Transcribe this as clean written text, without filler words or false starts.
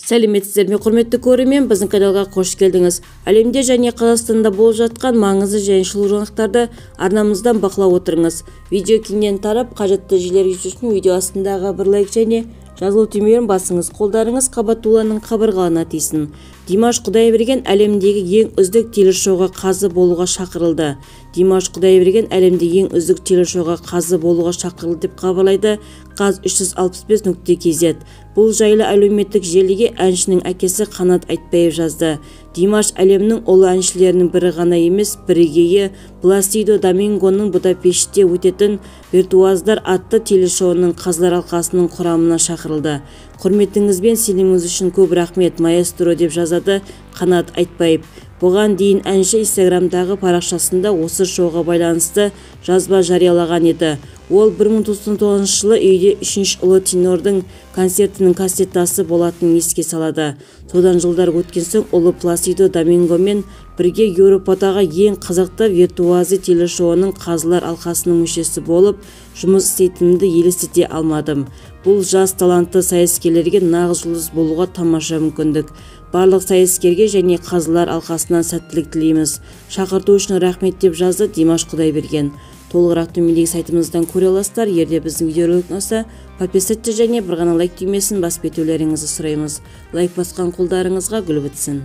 Сәлеметсіздер ме, құрметті көрермен, біздің каналға қош келдіңіз. Әлемде және Қазақстанда болып жатқан маңызды және шұғыл жаңалықтарды арнамыздан бақылап отырыңыз. Видео кеңінен тарап, қажетті жерлерге үшін видео астындағы бір лайк және жазылу түймелерін басыңыз. Қолдарыңыз Қабатулланың қабырғаларына тисін. Димаш Құдайберген әлемдегі ең үздік телешоуға қазы болуға шақырылды. Димаш Құдайберген әлемдегі ең үздік телешоуға қазы болуға шақырылды деп хабарлайды қаз365.kz. Бұл жайлы әлеуметтік желіге әншінің әкесі Қанат Айтбаев жазды. Димаш әлемнің ұлы әншілерінің бірі ғана емес, бірегейі Пласидо Домингоның Будапештте өтетін Виртуоздар атты телешоуының қазылар алқасының құрамына шақырылды. Құрметіңізбен сеніміңіз үшін көп рахмет, маэстро, деп жазады Қанат Айтбаев. Бұған дейін әнші инстаграмдағы парақшасында осы шоуға байланысты жазба жариялаған еді. Ол 1999 жылы үйде 3-ші ұлы тенордың концертінің кассетасы болатынын еске салады. Содан жылдар өткен соң ұлы Пласидо Домингомен бірге Еуропадағы ең қызықты виртуозы телешоуының қазылар алқасының мүшесі болып жұмыс істейтінімді елестете алмадым. Бұл жас талантты сайыскерлерге нағыз жұлдыз болуға тамаша мүмкіндік. Барлық сайыскерге және қазылар алқасынан сәттілік тілейміз. Шақырту үшін рахмет, деп жазды Димаш Құдайберген. Толығырақ төмендегі сайтымыздан көре аласыздар. Егер біздің видеоролик ұнаса, подписаться және бір ғана лайк түймесін басып кетулеріңізді сұраймыз. Лайк басқан қолдарыңызға гүл бітсін.